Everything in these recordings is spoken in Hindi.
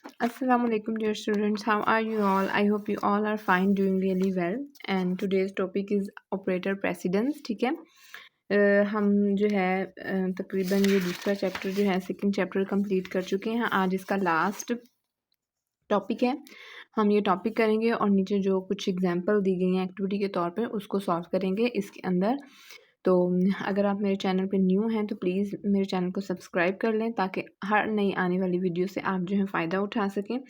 Assalamualaikum dear students, how are you all? I hope you all are fine, doing really well. And today's topic is operator precedence. ठीक है, हम जो है तकरीबन ये दूसरा चैप्टर जो है सेकंड चैप्टर कंप्लीट कर चुके हैं। आज इसका लास्ट टॉपिक है। हम ये टॉपिक करेंगे और नीचे जो कुछ एग्जांपल दी गई हैं एक्टिविटी के तौर पे उसको सॉल्व करेंगे इसके अंदर। तो अगर आप मेरे चैनल पे न्यू हैं तो प्लीज़ मेरे चैनल को सब्सक्राइब कर लें ताकि हर नई आने वाली वीडियो से आप जो है फ़ायदा उठा सकें।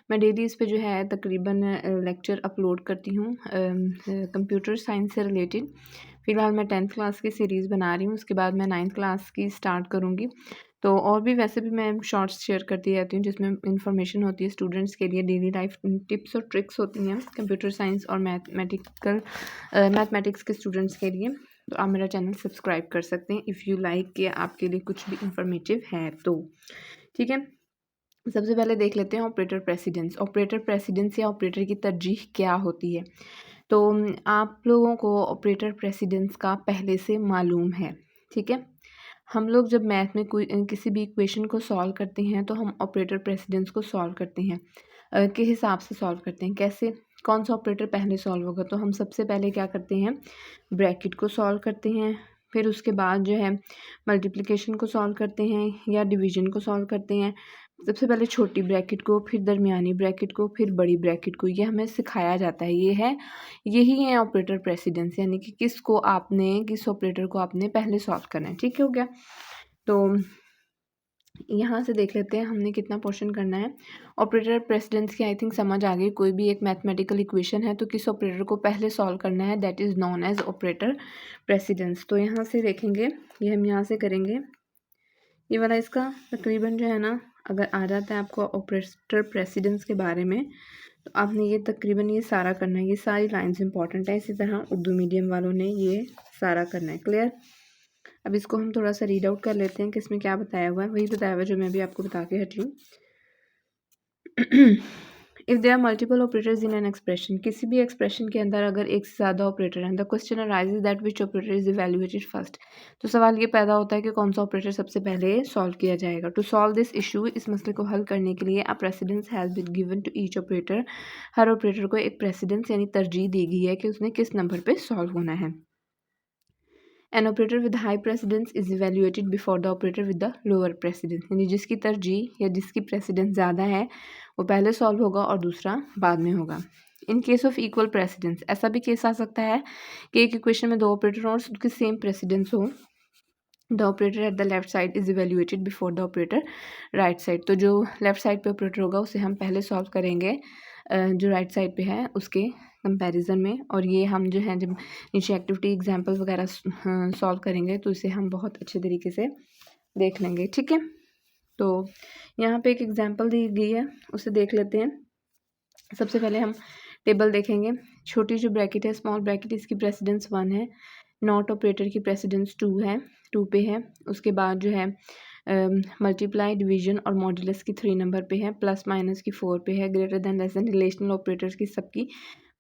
मैं डेली इस पे जो है तकरीबन लेक्चर अपलोड करती हूँ कंप्यूटर साइंस से रिलेटेड। फ़िलहाल मैं 10th क्लास की सीरीज़ बना रही हूँ, उसके बाद मैं 9th क्लास की स्टार्ट करूँगी। तो और भी वैसे भी मैं शॉर्ट्स शेयर करती रहती हूँ जिसमें इंफॉर्मेशन होती है स्टूडेंट्स के लिए, डेली लाइफ टिप्स और ट्रिक्स होती हैं कंप्यूटर साइंस और मैथमेटिक्स के स्टूडेंट्स के लिए। तो आप मेरा चैनल सब्सक्राइब कर सकते हैं इफ़ यू लाइक कि आपके लिए कुछ भी इंफॉर्मेटिव है तो। ठीक है, सबसे पहले देख लेते हैं ऑपरेटर प्रेसिडेंस। ऑपरेटर प्रेसिडेंस या ऑपरेटर की तरजीह क्या होती है। तो आप लोगों को ऑपरेटर प्रेसिडेंस का पहले से मालूम है। ठीक है, हम लोग जब मैथ में कोई किसी भी इक्वेशन को सॉल्व करते हैं तो हम ऑपरेटर प्रेसिडेंस को सॉल्व करते हैं के हिसाब से सॉल्व करते हैं। कैसे, कौन सा ऑपरेटर पहले सॉल्व होगा, तो हम सबसे पहले क्या करते हैं, ब्रैकेट को सॉल्व करते हैं। फिर उसके बाद जो है मल्टीप्लिकेशन को सॉल्व करते हैं या डिवीजन को सॉल्व करते हैं। सबसे पहले छोटी ब्रैकेट को, फिर दरमियानी ब्रैकेट को, फिर बड़ी ब्रैकेट को। ये हमें सिखाया जाता है। यही है ऑपरेटर प्रेसिडेंस, यानी कि किस ऑपरेटर को आपने पहले सॉल्व करना है। ठीक हो गया, तो यहाँ से देख लेते हैं हमने कितना पोर्शन करना है। ऑपरेटर प्रेसिडेंस की आई थिंक समझ आ गई। कोई भी एक मैथमेटिकल इक्वेशन है तो किस ऑपरेटर को पहले सॉल्व करना है, that is known as operator precedence. तो यहाँ से देखेंगे, ये हम यहाँ से करेंगे। ये वाला इसका तकरीबन जो है ना, अगर आ जाता है आपको ऑपरेटर प्रेसिडेंस के बारे में तो आपने ये तकरीबन ये सारा करना है। ये सारी लाइंस इंपॉर्टेंट है। इसी तरह उर्दू मीडियम वालों ने ये सारा करना है। क्लियर। अब इसको हम थोड़ा सा रीड आउट कर लेते हैं कि इसमें क्या बताया हुआ है। वही बताया हुआ है जो मैं भी आपको बता के हटी हूँ। If there are multiple operators in an expression, किसी भी एक्सप्रेशन के अंदर अगर एक से ज़्यादा ऑपरेटर हैं, the question arises that which operator is evaluated first. तो सवाल ये पैदा होता है कि कौन सा ऑपरेटर सबसे पहले सॉल्व किया जाएगा। टू सॉल्व दिस इशू, इस मसले को हल करने के लिए a precedence has been given to each operator. हर ऑपरेटर को एक प्रेसिडेंस यानी तरजीह दी गई है कि उसने किस नंबर पर सॉल्व होना है। An operator with high precedence is evaluated before the operator with the lower precedence, यानी जिसकी तरजीह या जिसकी प्रेसिडेंस ज़्यादा है वो पहले सॉल्व होगा और दूसरा बाद में होगा। In case of equal precedence, ऐसा भी केस आ सकता है कि एक इक्वेशन में दो ऑपरेटर और उसके सेम प्रेसिडेंस हो। The operator at the left side is evaluated before the operator right side. तो जो लेफ्ट साइड पे ऑपरेटर होगा उसे हम पहले सॉल्व करेंगे जो राइट साइड पे है उसके कंपैरिजन में। और ये हम जो है जब नीचे एक्टिविटी एग्जांपल वगैरह सॉल्व करेंगे तो इसे हम बहुत अच्छे तरीके से देख लेंगे। ठीक है, तो यहाँ पे एक एग्जांपल दी गई है, उसे देख लेते हैं। सबसे पहले हम टेबल देखेंगे। छोटी जो ब्रैकेट है, स्मॉल ब्रैकेट, इसकी प्रेसिडेंस 1 है। नॉट ऑपरेटर की प्रेसिडेंस 2 है, 2 पे है। उसके बाद जो है मल्टीप्लाई, डिवीजन और मॉड्यूलस की 3 नंबर पे है। प्लस माइनस की 4 पे है। Greater than less than relational operators की सबकी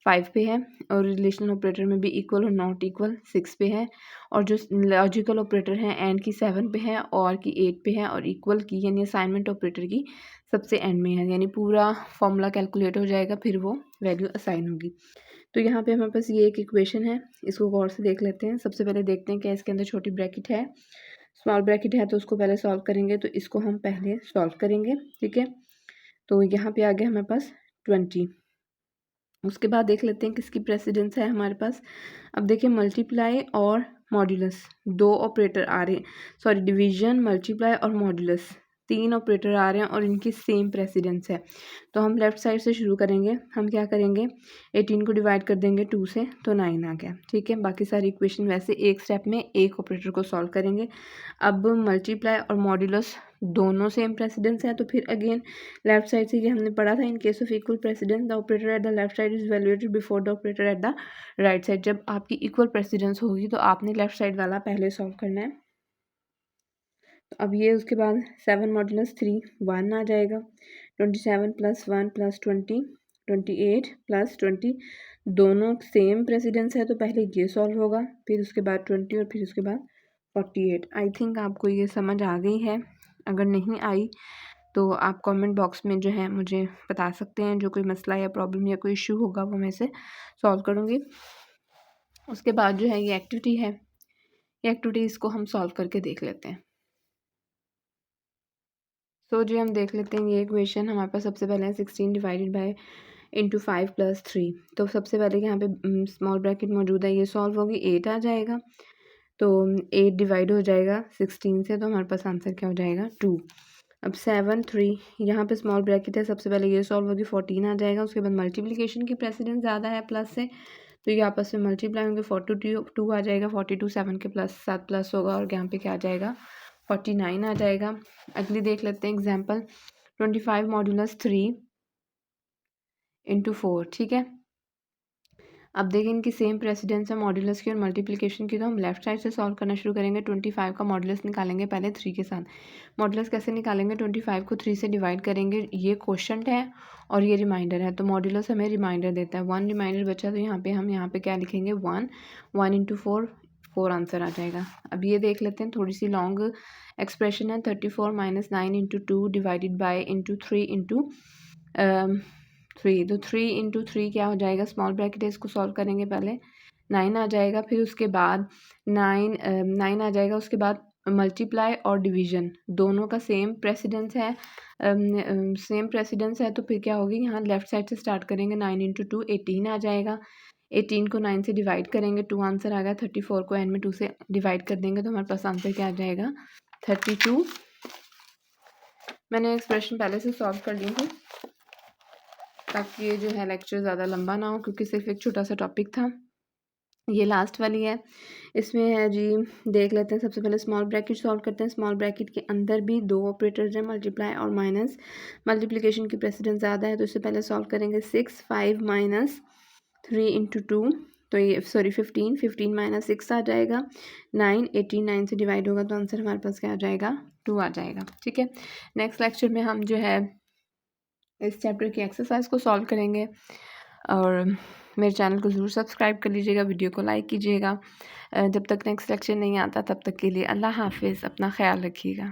5 पे है। और रिलेशनल ऑपरेटर में भी इक्वल और नॉट इक्वल 6 पे है। और जो लॉजिकल ऑपरेटर है एंड की 7 पे है, और की 8 पे है, और इक्वल की यानी असाइनमेंट ऑपरेटर की सबसे एंड में है, यानी पूरा फॉर्मूला कैलकुलेट हो जाएगा फिर वो वैल्यू असाइन होगी। तो यहाँ पे हमारे पास ये एक इक्वेशन है, इसको गौर से देख लेते हैं। सबसे पहले देखते हैं क्या इसके अंदर छोटी ब्रैकेट है, स्मॉल ब्रैकेट है तो उसको पहले सॉल्व करेंगे। तो इसको हम पहले सॉल्व करेंगे। ठीक है, तो यहाँ पे आ गया हमारे पास 20। उसके बाद देख लेते हैं किसकी प्रेसिडेंस है हमारे पास। अब देखिए मल्टीप्लाई और मॉड्यूलस, दो ऑपरेटर आ रहे हैं, सॉरी डिवीजन, मल्टीप्लाई और मॉड्यूलस, 3 ऑपरेटर आ रहे हैं और इनकी सेम प्रेसिडेंस है। तो हम लेफ्ट साइड से शुरू करेंगे। हम क्या करेंगे, 18 को डिवाइड कर देंगे 2 से तो 9 आ गया। ठीक है, बाकी सारी इक्वेशन वैसे एक स्टेप में एक ऑपरेटर को सॉल्व करेंगे। अब मल्टीप्लाई और मॉड्यूलस दोनों सेम प्रेसिडेंस है तो फिर अगेन लेफ्ट साइड से ये हमने पढ़ा था, in case of equal precedence the operator at the left side is valuated before the operator at the right side. जब आपकी इक्वल प्रेसिडेंस होगी तो आपने लेफ्ट साइड वाला पहले सॉल्व करना है। तो अब ये उसके बाद 7 मॉड्यूलस 3 1 आ जाएगा। 27 प्लस 1 प्लस 20 28 प्लस 20, दोनों सेम प्रेसिडेंस है तो पहले ये सॉल्व होगा, फिर उसके बाद 20 और फिर उसके बाद 48। आई थिंक आपको ये समझ आ गई है। अगर नहीं आई तो आप कमेंट बॉक्स में जो है मुझे बता सकते हैं, जो कोई मसला या प्रॉब्लम या कोई इशू होगा वो मैं इसे सॉल्व करूँगी। उसके बाद जो है ये एक्टिविटी है, ये एक्टिविटी इसको हम सॉल्व करके देख लेते हैं। तो जी हम देख लेते हैं, ये इक्वेशन हमारे पास सबसे पहले है 16 डिवाइडेड बाय इंटू 5 प्लस 3। तो सबसे पहले यहाँ पे स्मॉल ब्रैकेट मौजूद है, ये सॉल्व होगी, 8 आ जाएगा। तो 8 डिवाइड हो जाएगा 16 से, तो हमारे पास आंसर क्या हो जाएगा 2। अब 7 3 यहाँ पे स्मॉल ब्रैकेट है, सबसे पहले ये सॉल्व होगी, 14 आ जाएगा। उसके बाद मल्टीप्लिकेशन की प्रेसिडेंस ज़्यादा है प्लस से, तो ये आपस में मल्टीप्लाई होंगे, 42 आ जाएगा। 42 7 के प्लस 7 प्लस होगा और यहाँ पे क्या आ जाएगा 49 आ जाएगा। अगली देख लेते हैं एग्जाम्पल, 25 मॉड्यूलस 3 इंटू 4। ठीक है, अब देखें इनकी सेम प्रेसिडेंस है मॉड्यूलस की और मल्टीप्लिकेशन की, तो हम लेफ्ट साइड से सॉल्व करना शुरू करेंगे। 25 का मॉड्यूलस निकालेंगे पहले 3 के साथ। मॉड्यूलस कैसे निकालेंगे, 25 को 3 से डिवाइड करेंगे, ये क्वोशंट है और ये रिमाइंडर है, तो मॉड्यूलस हमें रिमाइंडर देता है। 1 रिमाइंडर बचा, तो यहाँ पे हम यहाँ पे क्या लिखेंगे 1 इंटू 4 आंसर आ जाएगा। अब ये देख लेते हैं, थोड़ी सी लॉन्ग एक्सप्रेशन है। 34 minus 9 into 2 divided by into 3 into 3। तो 3 इंटू 3 क्या हो जाएगा, स्मॉल ब्रैकेट है, इसको सॉल्व करेंगे पहले, 9 आ जाएगा। फिर उसके बाद 9 आ जाएगा। उसके बाद मल्टीप्लाई और डिवीजन दोनों का सेम प्रेसिडेंस है, सेम प्रेसिडेंस है, तो फिर क्या होगी, यहाँ लेफ्ट साइड से स्टार्ट करेंगे। 9 इंटू 2 18 आ जाएगा। 18 को 9 से डिवाइड करेंगे, 2 आंसर आ गया। 34 को n में 2 से डिवाइड कर देंगे, तो हमारे पास आंसर क्या आ जाएगा 32। मैंने एक्सप्रेशन पहले से सॉल्व कर ली थी ताकि ये जो है लेक्चर ज़्यादा लंबा ना हो, क्योंकि सिर्फ एक छोटा सा टॉपिक था। ये लास्ट वाली है, इसमें है जी, देख लेते हैं। सबसे पहले स्मॉल ब्रैकेट सॉल्व करते हैं। स्मॉल ब्रैकेट के अंदर भी 2 ऑपरेटर्स हैं, मल्टीप्लाई और माइनस। मल्टीप्लिकेशन की प्रेसिडेंस ज़्यादा है, तो इससे पहले सॉल्व करेंगे 6 5 माइनस 3 इंटू 2, तो ये 15 माइनस 6 आ जाएगा। 9 18 9 से डिवाइड होगा, तो आंसर हमारे पास क्या आ जाएगा 2 आ जाएगा। ठीक है, नेक्स्ट लेक्चर में हम जो है इस चैप्टर की एक्सरसाइज को सॉल्व करेंगे, और मेरे चैनल को ज़रूर सब्सक्राइब कर लीजिएगा, वीडियो को लाइक कीजिएगा। जब तक नेक्स्ट लेक्चर नहीं आता तब तक के लिए अल्लाह हाफिज़, अपना ख्याल रखिएगा।